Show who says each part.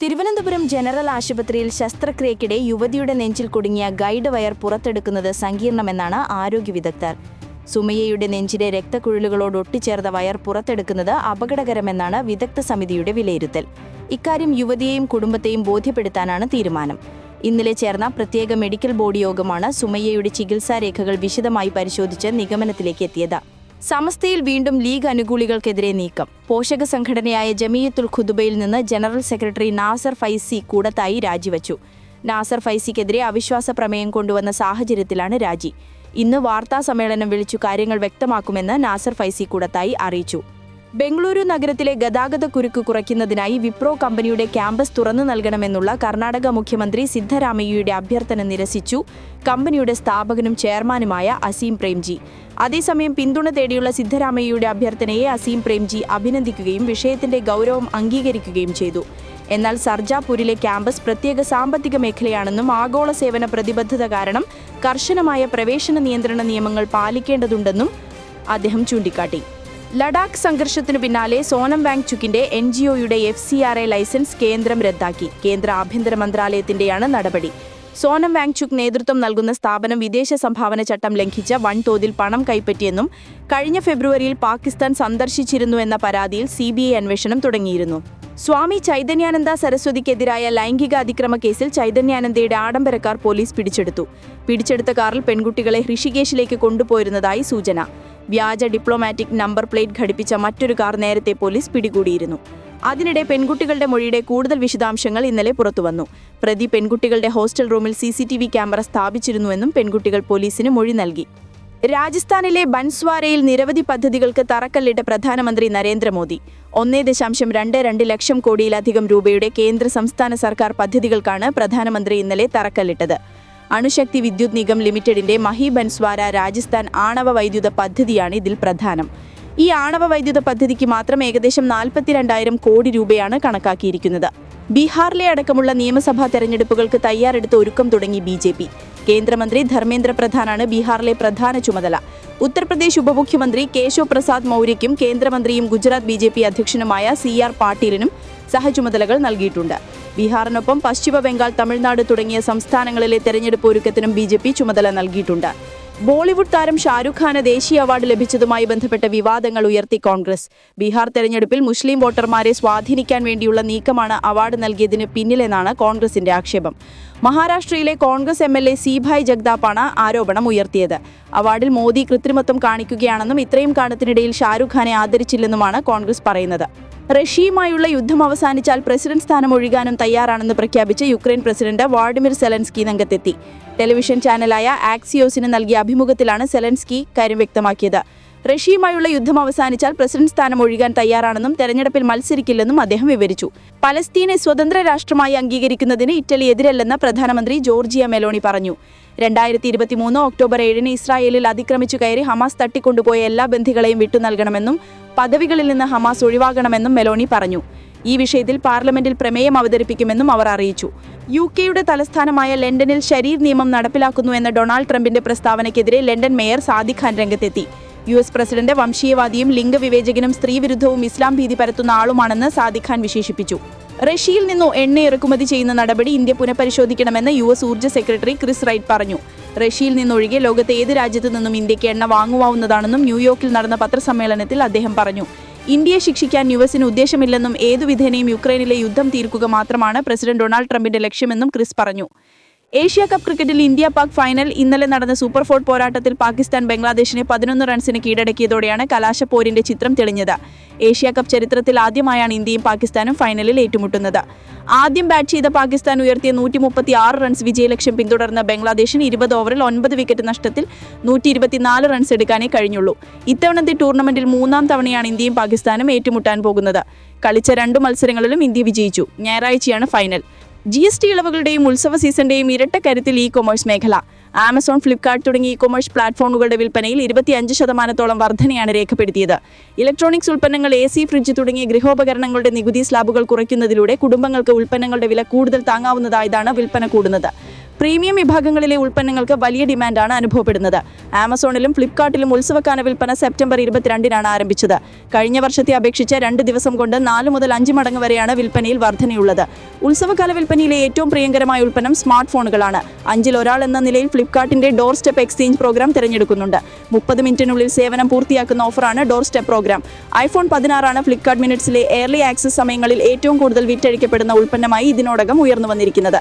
Speaker 1: Thiruvananthapuram general ആശുപത്രിയിൽ ശസ്ത്രക്രിയയ്ക്കിടെ യുവതിയുടെ നെഞ്ചിൽ കുടുങ്ങിയ ഗൈഡ് വയർ പുറത്തെടുക്കുന്നത് സങ്കീർണമെന്നാണ് ആരോഗ്യ വിദഗ്ധർ. സുമയ്യയുടെ നെഞ്ചിലെ രക്തക്കുഴലുകളോട് ഒട്ടിച്ചേർന്ന വയർ പുറത്തെടുക്കുന്നത് അപകടകരമെന്നാണ് വിദഗ്ധ സമിതിയുടെ വിലയിരുത്തൽ. ഇക്കാര്യം യുവതിയെയും കുടുംബത്തെയും ബോധ്യപ്പെടുത്താനാണ് തീരുമാനം. ഇന്നലെ ചേർന്ന പ്രത്യേക മെഡിക്കൽ ബോർഡ് യോഗമാണ് സുമയ്യയുടെ ചികിത്സാരേഖകൾ വിശദമായി പരിശോധിച്ച് നിഗമനത്തിലേക്ക് എത്തിയത്. സമസ്തയിൽ വീണ്ടും ലീഗ് അനുകൂലികൾക്കെതിരെ നീക്കം. പോഷക സംഘടനയായ ജമീയത്തുൽ ഖുതുബയിൽ നിന്ന് ജനറൽ സെക്രട്ടറി നാസർ ഫൈസി കൂടത്തായി രാജിവച്ചു. നാസർ ഫൈസിക്കെതിരെ അവിശ്വാസ പ്രമേയം കൊണ്ടുവന്ന സാഹചര്യത്തിലാണ് രാജി. ഇന്ന് വാർത്താ സമ്മേളനം വിളിച്ചു കാര്യങ്ങൾ വ്യക്തമാക്കുമെന്ന് നാസർ ഫൈസി കൂടത്തായി അറിയിച്ചു. ബംഗളൂരു നഗരത്തിലെ ഗതാഗത കുരുക്ക് കുറയ്ക്കുന്നതിനായി വിപ്രോ കമ്പനിയുടെ ക്യാമ്പസ് തുറന്നു നൽകണമെന്നുള്ള കർണാടക മുഖ്യമന്ത്രി സിദ്ധരാമയ്യയുടെ അഭ്യർത്ഥന നിരസിച്ചു കമ്പനിയുടെ സ്ഥാപകനും ചെയർമാനുമായ അസീം പ്രേംജി. അതേസമയം പിന്തുണ തേടിയുള്ള സിദ്ധരാമയ്യയുടെ അഭ്യർത്ഥനയെ അസീം പ്രേംജി അഭിനന്ദിക്കുകയും വിഷയത്തിന്റെ ഗൗരവം അംഗീകരിക്കുകയും ചെയ്തു. എന്നാൽ സർജാപൂരിലെ ക്യാമ്പസ് പ്രത്യേക സാമ്പത്തിക മേഖലയാണെന്നും ആഗോള സേവന പ്രതിബദ്ധത കാരണം കർശനമായ പ്രവേശന നിയന്ത്രണ നിയമങ്ങൾ പാലിക്കേണ്ടതുണ്ടെന്നും അദ്ദേഹം ചൂണ്ടിക്കാട്ടി. ലഡാക്ക് സംഘർഷത്തിനു പിന്നാലെ സോനം വാങ്ചുക്കിന്റെ NGOയുടെ FCRA ലൈസൻസ് കേന്ദ്രം റദ്ദാക്കി. കേന്ദ്ര ആഭ്യന്തര മന്ത്രാലയത്തിന്റെയാണ് നടപടി. സോനം വാങ്ചുക് നേതൃത്വം നൽകുന്ന സ്ഥാപനം വിദേശ സംഭാവന ചട്ടം ലംഘിച്ച വൻതോതിൽ പണം കൈപ്പറ്റിയെന്നും കഴിഞ്ഞ ഫെബ്രുവരിയിൽ പാകിസ്ഥാൻ സന്ദർശിച്ചിരുന്നുവെന്ന പരാതിയിൽ CBI അന്വേഷണം തുടങ്ങിയിരുന്നു. സ്വാമി ചൈതന്യാനന്ദ സരസ്വതിക്കെതിരായ ലൈംഗിക അതിക്രമ കേസിൽ ചൈതന്യാനന്ദയുടെ ആഡംബര കാർ പോലീസ് പിടിച്ചെടുത്തു. പിടിച്ചെടുത്ത കാറിൽ പെൺകുട്ടികളെ ഋഷികേശിലേക്ക് കൊണ്ടുപോയിരുന്നതായി സൂചന. വ്യാജ ഡിപ്ലോമാറ്റിക് നമ്പർ പ്ലേറ്റ് ഘടിപ്പിച്ച മറ്റൊരു കാർ നേരത്തെ പോലീസ് പിടികൂടിയിരുന്നു. അതിനിടെ പെൺകുട്ടികളുടെ മൊഴിയുടെ കൂടുതൽ വിശദാംശങ്ങൾ ഇന്നലെ പുറത്തുവന്നു. പ്രതി പെൺകുട്ടികളുടെ ഹോസ്റ്റൽ റൂമിൽ CCTV ക്യാമറ സ്ഥാപിച്ചിരുന്നുവെന്നും പെൺകുട്ടികൾ പോലീസിന് മൊഴി നൽകി. രാജസ്ഥാനിലെ ബൻസ്വാരയിൽ നിരവധി പദ്ധതികൾക്ക് തറക്കല്ലിട്ട പ്രധാനമന്ത്രി നരേന്ദ്രമോദി. 1.22 ലക്ഷം കോടിയിലധികം രൂപയുടെ കേന്ദ്ര സംസ്ഥാന സർക്കാർ പദ്ധതികൾക്കാണ് പ്രധാനമന്ത്രി ഇന്നലെ തറക്കല്ലിട്ടത്. അണുശക്തി വിദ്യുത് നിഗം ലിമിറ്റഡിന്റെ മഹി ബൻസ്വാര രാജസ്ഥാൻ ആണവ വൈദ്യുത പദ്ധതിയാണ് ഇതിൽ പ്രധാനം. ഈ ആണവ വൈദ്യുത പദ്ധതിക്ക് മാത്രം ഏകദേശം 42,000 കോടി രൂപയാണ് കണക്കാക്കിയിരിക്കുന്നത്. ബീഹാറിലെ അടക്കമുള്ള നിയമസഭാ തെരഞ്ഞെടുപ്പുകൾക്ക് തയ്യാറെടുത്ത് ഒരുക്കം തുടങ്ങി BJP. കേന്ദ്രമന്ത്രി ധർമ്മേന്ദ്ര പ്രധാനാണ് ബീഹാറിലെ പ്രധാന ചുമതല. ഉത്തർപ്രദേശ് ഉപമുഖ്യമന്ത്രി കേശവ് പ്രസാദ് മൗര്യയ്ക്കും കേന്ദ്രമന്ത്രിയും ഗുജറാത്ത് BJP അധ്യക്ഷനുമായ CR പാട്ടീലിനും സഹചുമതലകൾ നൽകിയിട്ടുണ്ട്. ബീഹാറിനൊപ്പം പശ്ചിമ ബംഗാൾ, തമിഴ്നാട് തുടങ്ങിയ സംസ്ഥാനങ്ങളിലെ തെരഞ്ഞെടുപ്പ് ഒരുക്കത്തിനും BJP ചുമതല നൽകിയിട്ടുണ്ട്. ബോളിവുഡ് താരം ഷാരൂഖ് ഖാന് ദേശീയ അവാർഡ് ലഭിച്ചതുമായി ബന്ധപ്പെട്ട വിവാദങ്ങൾ ഉയർത്തി കോൺഗ്രസ്. ബീഹാർ തെരഞ്ഞെടുപ്പിൽ മുസ്ലിം വോട്ടർമാരെ സ്വാധീനിക്കാൻ വേണ്ടിയുള്ള നീക്കമാണ് അവാർഡ് നൽകിയതിന് പിന്നിലെന്നാണ് കോൺഗ്രസിന്റെ ആക്ഷേപം. മഹാരാഷ്ട്രയിലെ കോൺഗ്രസ് MLA സീഭായ് ജഗ്താപ്പാണ് ആരോപണം ഉയർത്തിയത്. അവാർഡിൽ മോദി കൃത്രിമത്വം കാണിക്കുകയാണെന്നും ഇത്രയും കാലത്തിനിടയിൽ ഷാരൂഖ് ഖാനെ ആദരിച്ചില്ലെന്നുമാണ് കോൺഗ്രസ് പറയുന്നത്. റഷ്യയുമായുള്ള യുദ്ധം അവസാനിച്ചാൽ പ്രസിഡന്റ് സ്ഥാനം ഒഴിയാനും തയ്യാറാണെന്ന് പ്രഖ്യാപിച്ച് യുക്രൈൻ പ്രസിഡന്റ് വ്ളാഡിമിർ സെലൻസ്കി രംഗത്തെത്തി. ടെലിവിഷൻ ചാനലായ ആക്സിയോസിന് നൽകിയ അഭിമുഖത്തിലാണ് സെലൻസ്കി കാര്യം വ്യക്തമാക്കിയത്. റഷ്യയുമായുള്ള യുദ്ധം അവസാനിച്ചാൽ പ്രസിഡന്റ് സ്ഥാനം ഒഴിയാൻ തയ്യാറാണെന്നും തെരഞ്ഞെടുപ്പിൽ മത്സരിക്കില്ലെന്നും അദ്ദേഹം വിവരിച്ചു. പലസ്തീനെ സ്വതന്ത്ര രാഷ്ട്രമായി അംഗീകരിക്കുന്നതിന് ഇറ്റലി എതിരല്ലെന്ന് പ്രധാനമന്ത്രി ജോർജിയ മെലോണി പറഞ്ഞു. 2023 ഒക്ടോബർ 7 ഇസ്രായേലിൽ അതിക്രമിച്ചു കയറി ഹമാസ് തട്ടിക്കൊണ്ടുപോയ എല്ലാ ബന്ധികളെയും വിട്ടുനൽകണമെന്നും പദവികളിൽ നിന്ന് ഹമാസ് ഒഴിവാകണമെന്നും മെലോണി പറഞ്ഞു. ഈ വിഷയത്തിൽ പാർലമെന്റിൽ പ്രമേയം അവതരിപ്പിക്കുമെന്നും അവർ അറിയിച്ചു. UK തലസ്ഥാനമായ ലണ്ടനിൽ ശരീർ നിയമം നടപ്പിലാക്കുന്നു എന്ന ഡൊണാൾഡ് ട്രംപിന്റെ പ്രസ്താവനയ്ക്കെതിരെ ലണ്ടൻ മേയർ സാദിഖ് ഖാൻ രംഗത്തെത്തി. US പ്രസിഡന്റ് വംശീയവാദിയും ലിംഗവിവേചകനും സ്ത്രീവിരുദ്ധവും ഇസ്ലാം ഭീതി പരത്തുന്ന ആളുമാണെന്ന് സാദിഖ് ഖാൻ വിശേഷിപ്പിച്ചു. റഷ്യയിൽ നിന്നു എണ്ണ ഇറക്കുമതി ചെയ്യുന്ന നടപടി ഇന്ത്യ പുനഃപരിശോധിക്കണമെന്ന് US ഊർജ്ജ സെക്രട്ടറി ക്രിസ് റൈറ്റ് പറഞ്ഞു. റഷ്യയിൽ നിന്നൊഴികെ ലോകത്തെ ഏത് രാജ്യത്തു നിന്നും ഇന്ത്യക്ക് എണ്ണ വാങ്ങുവാവുന്നതാണെന്നും ന്യൂയോർക്കിൽ നടന്ന പത്രസമ്മേളനത്തിൽ അദ്ദേഹം പറഞ്ഞു. ഇന്ത്യയെ ശിക്ഷിക്കാൻ US ഉദ്ദേശമില്ലെന്നും ഏതുവിധേനയും യുക്രൈനിലെ യുദ്ധം തീർക്കുക മാത്രമാണ് പ്രസിഡന്റ് ഡൊണാൾഡ് ട്രംപിന്റെ ലക്ഷ്യമെന്നും ക്രിസ് പറഞ്ഞു. ഏഷ്യ കപ്പ് ക്രിക്കറ്റിൽ ഇന്ത്യ-പാക് ഫൈനൽ. ഇന്നലെ നടന്ന സൂപ്പർ 4 പോരാട്ടത്തിൽ പാകിസ്ഥാൻ ബംഗ്ലാദേശിനെ 11 റൺസിന് കീഴടക്കിയതോടെയാണ് കലാശപ്പോരിന്റെ ചിത്രം തെളിഞ്ഞത്. ഏഷ്യ കപ്പ് ചരിത്രത്തിൽ ആദ്യമായാണ് ഇന്ത്യയും പാകിസ്ഥാനും ഫൈനലിൽ ഏറ്റുമുട്ടുന്നത്. ആദ്യം ബാറ്റ് ചെയ്ത പാകിസ്ഥാൻ ഉയർത്തിയ 136 റൺസ് വിജയലക്ഷ്യം പിന്തുടർന്ന ബംഗ്ലാദേശിന് 20 ഓവറിൽ 9 വിക്കറ്റ് നഷ്ടത്തിൽ 124 റൺസ് എടുക്കാനേ കഴിഞ്ഞുള്ളൂ. ഇത്തവണത്തെ ടൂർണമെന്റിൽ 3-ാം തവണയാണ് ഇന്ത്യയും പാകിസ്ഥാനും ഏറ്റുമുട്ടാൻ പോകുന്നത്. കളിച്ച 2 മത്സരങ്ങളിലും ഇന്ത്യ വിജയിച്ചു. ഞായറാഴ്ചയാണ് ഫൈനൽ. GST ഇളവുകളുടെയും ഉത്സവ സീസണിന്റെയും ഇരട്ട കരുത്തിൽ ഇ-കൊമേഴ്സ് മേഖല. ആമസോൺ, ഫ്ലിപ്കാർട്ട് തുടങ്ങിയ ഇ-കൊമേഴ്സ് പ്ലാറ്റ്ഫോമുകളുടെ വിൽപ്പനയിൽ 25% വർധനയാണ് രേഖപ്പെടുത്തിയത്. ഇലക്ട്രോണിക്സ് ഉൽപ്പന്നങ്ങൾ, AC, ഫ്രിഡ്ജ് തുടങ്ങിയ ഗൃഹോപകരണങ്ങളുടെ നികുതി സ്ലാബുകൾ കുറയ്ക്കുന്നതിലൂടെ കുടുംബങ്ങൾക്ക് ഉൽപ്പന്നങ്ങളുടെ വില കൂടുതൽ താങ്ങാവുന്നതായതാണ് വിൽപ്പന കൂടുന്നത്.
Speaker 2: പ്രീമിയം വിഭാഗങ്ങളിലെ ഉൽപ്പന്നങ്ങൾക്ക് വലിയ ഡിമാൻഡാണ് അനുഭവപ്പെടുന്നത്. ആമസോണിലും ഫ്ലിപ്കാർട്ടിലും ഉത്സവകാല വിൽപ്പന സെപ്റ്റംബർ 22-നാണ് ആരംഭിച്ചത്. കഴിഞ്ഞ വർഷത്തെ അപേക്ഷിച്ച് 2 ദിവസം കൊണ്ട് 4 മുതൽ 5 മടങ്ങ് വരെയാണ് വിൽപ്പനയിൽ വർധനയുള്ളത്. ഉത്സവകാല വിൽപ്പനയിലെ ഏറ്റവും പ്രിയങ്കരമായ ഉൽപ്പന്നം സ്മാർട്ട് ഫോണുകളാണ്. 5-ൽ ഒരാൾ എന്ന നിലയിൽ ഫ്ലിപ്കാർട്ടിന്റെ ഡോർ സ്റ്റെപ്പ് എക്സ്ചേഞ്ച് പ്രോഗ്രാം തിരഞ്ഞെടുക്കുന്നുണ്ട്. 30 മിനിറ്റിനുള്ളിൽ സേവനം പൂർത്തിയാക്കുന്ന ഓഫറാണ് ഡോർ സ്റ്റെപ്പ് പ്രോഗ്രാം. iPhone 16 ആണ് ഫ്ലിപ്കാർട്ട് മിനിറ്റ്സിലെ എയർലി ആക്സസ് സമയങ്ങളിൽ ഏറ്റവും കൂടുതൽ വിറ്റഴിക്കപ്പെടുന്ന ഉൽപ്പന്നമായി ഇതിനോടകം ഉയർന്നു വന്നിരിക്കുന്നത്.